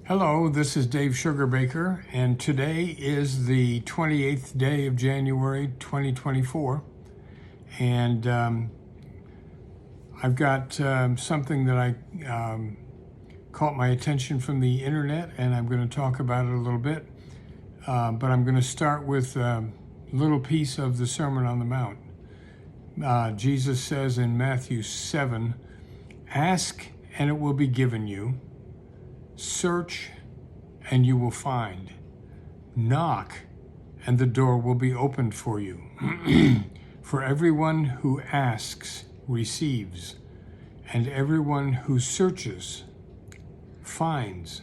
Hello, this is Dave Sugarbaker, and today is the 28th day of January 2024. And I've got something that I caught my attention from the internet, and I'm going to talk about it a little bit. But I'm going to start with a little piece of the Sermon on the Mount. Jesus says in Matthew 7, "Ask and it will be given you. Search and you will find. Knock and the door will be opened for you. For everyone who asks receives, and everyone who searches finds,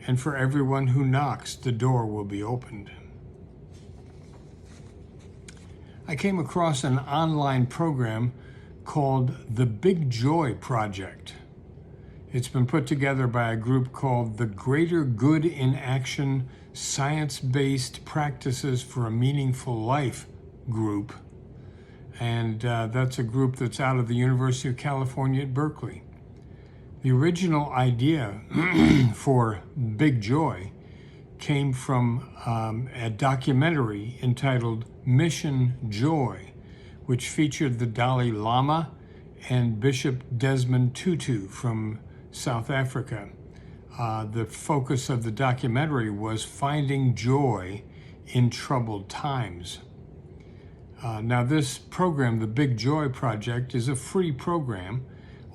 and for everyone who knocks the door will be opened." I came across an online program called the Big Joy Project. It's been put together by a group called the Greater Good in Action Science-Based Practices for a Meaningful Life group. And that's a group that's out of the University of California at Berkeley. The original idea for Big Joy came from a documentary entitled Mission Joy, which featured the Dalai Lama and Bishop Desmond Tutu from South Africa. The focus of the documentary was finding joy in troubled times. Now this program, the Big Joy Project, is a free program.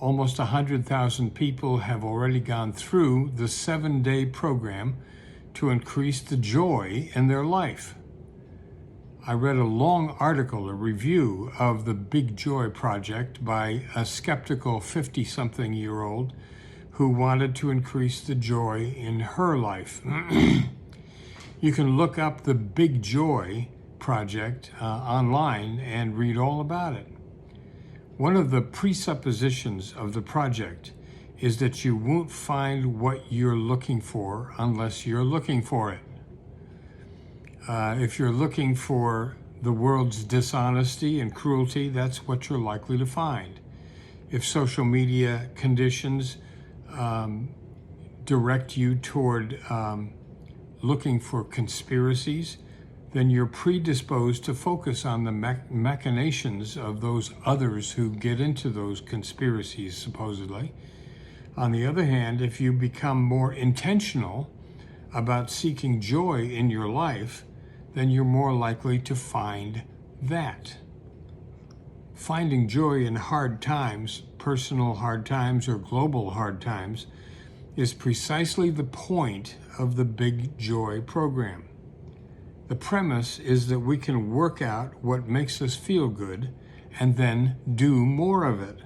Almost 100,000 people have already gone through the 7-day program to increase the joy in their life. I read a long article, a review of the Big Joy Project by a skeptical 50-something-year-old who wanted to increase the joy in her life. You can look up the Big Joy Project online and read all about it. One of the presuppositions of the project is that you won't find what you're looking for unless you're looking for it. If you're looking for the world's dishonesty and cruelty, that's what you're likely to find. If social media conditions direct you toward looking for conspiracies, then you're predisposed to focus on the machinations of those others who get into those conspiracies, supposedly. On the other hand, if you become more intentional about seeking joy in your life, then you're more likely to find that. Finding joy in hard times, personal hard times or global hard times, is precisely the point of the Big Joy program. The premise is that we can work out what makes us feel good and then do more of it.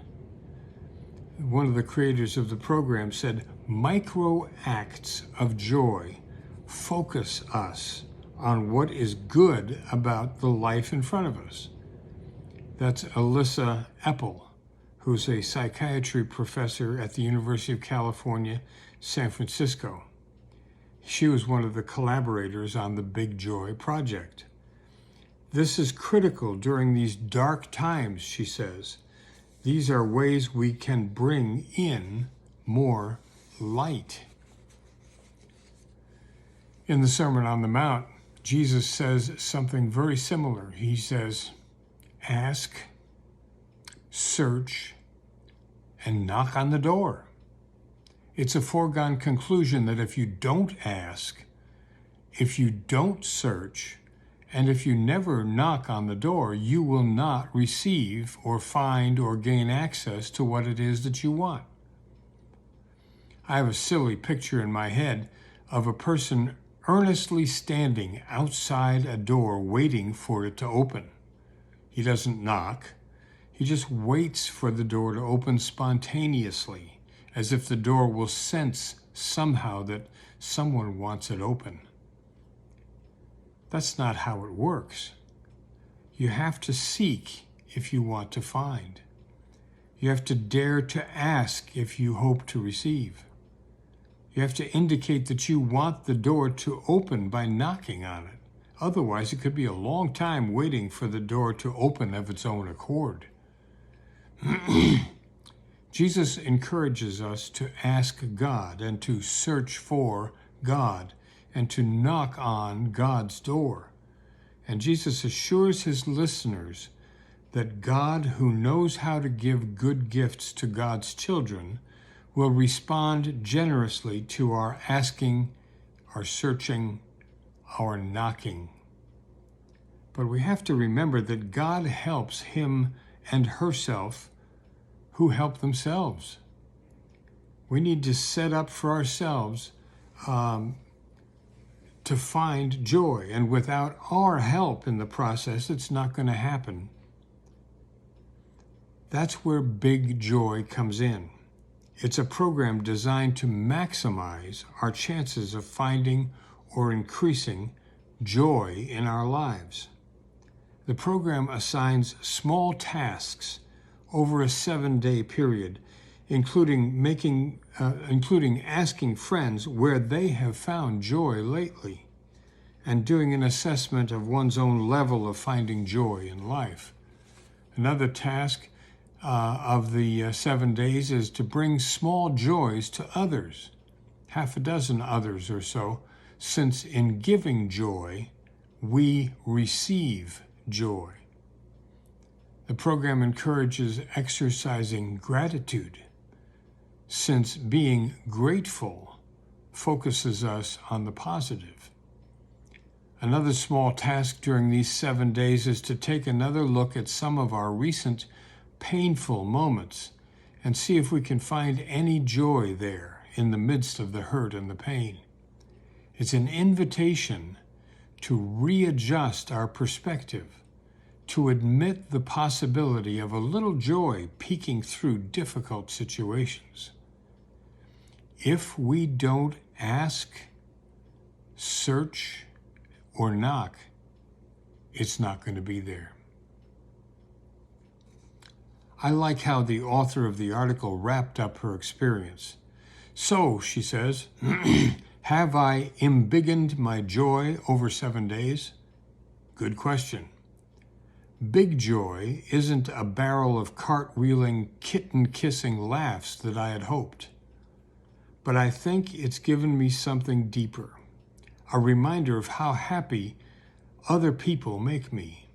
One of the creators of the program said, "Micro acts of joy focus us on what is good about the life in front of us." That's Alyssa Epple, who's a psychiatry professor at the University of California, San Francisco. She was one of the collaborators on the Big Joy Project. This is critical during these dark times, she says. These are ways we can bring in more light. In the Sermon on the Mount, Jesus says something very similar. He says, "Ask, search, and knock on the door." It's a foregone conclusion that if you don't ask, if you don't search, and if you never knock on the door, you will not receive or find or gain access to what it is that you want. I have a silly picture in my head of a person earnestly standing outside a door waiting for it to open. He doesn't knock. He just waits for the door to open spontaneously, as if the door will sense somehow that someone wants it open. That's not how it works. You have to seek if you want to find. You have to dare to ask if you hope to receive. You have to indicate that you want the door to open by knocking on it. Otherwise, it could be a long time waiting for the door to open of its own accord. Jesus encourages us to ask God and to search for God and to knock on God's door. And Jesus assures his listeners that God, who knows how to give good gifts to God's children, will respond generously to our asking, our searching, our knocking. But we have to remember that God helps him and herself who help themselves. We need to set up for ourselves to find joy, and without our help in the process, it's not going to happen. That's where Big Joy comes in. It's a program designed to maximize our chances of finding or increasing joy in our lives. The program assigns small tasks over a 7-day period, including asking friends where they have found joy lately, and doing an assessment of one's own level of finding joy in life. Another task of the 7 days is to bring small joys to others, half a dozen others or so, since in giving joy, we receive joy. The program encourages exercising gratitude, since being grateful focuses us on the positive. Another small task during these 7 days is to take another look at some of our recent painful moments and see if we can find any joy there in the midst of the hurt and the pain. It's an invitation to readjust our perspective, to admit the possibility of a little joy peeking through difficult situations. If we don't ask, search, or knock, it's not going to be there. I like how the author of the article wrapped up her experience. So, she says, have I embiggened my joy over 7 days? Good question. Big joy isn't a barrel of cartwheeling, kitten-kissing laughs that I had hoped. But I think it's given me something deeper, a reminder of how happy other people make me,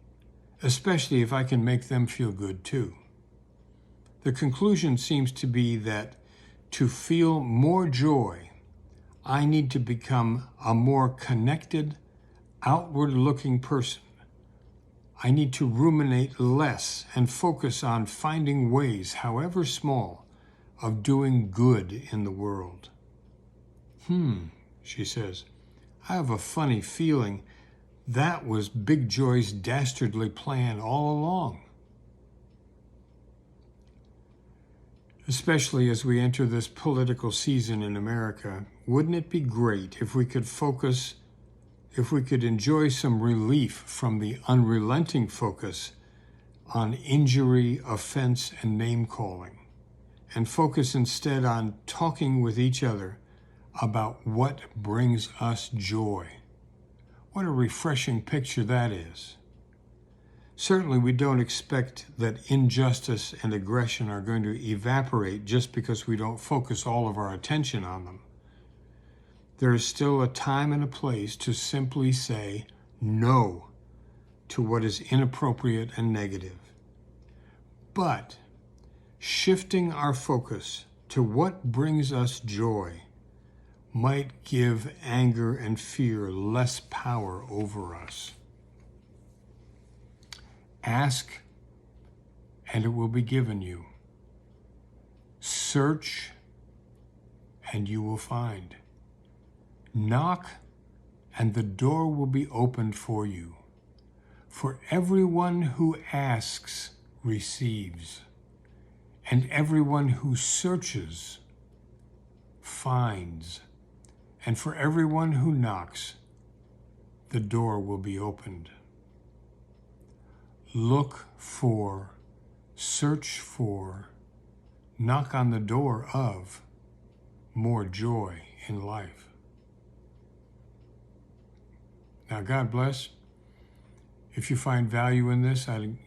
especially if I can make them feel good too. The conclusion seems to be that to feel more joy, I need to become a more connected, outward-looking person. I need to ruminate less and focus on finding ways, however small, of doing good in the world. She says, I have a funny feeling that was Big Joy's dastardly plan all along. Especially as we enter this political season in America, wouldn't it be great if we could enjoy some relief from the unrelenting focus on injury, offense, and name-calling, and focus instead on talking with each other about what brings us joy? What a refreshing picture that is. Certainly we don't expect that injustice and aggression are going to evaporate just because we don't focus all of our attention on them. There is still a time and a place to simply say no to what is inappropriate and negative. But shifting our focus to what brings us joy might give anger and fear less power over us. Ask, and it will be given you. Search, and you will find. Knock, and the door will be opened for you. For everyone who asks receives, and everyone who searches finds, and for everyone who knocks, the door will be opened. Look for, search for, knock on the door of more joy in life. Now, God bless. If you find value in this, I'd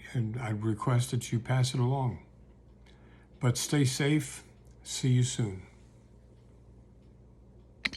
request that you pass it along. But stay safe. See you soon.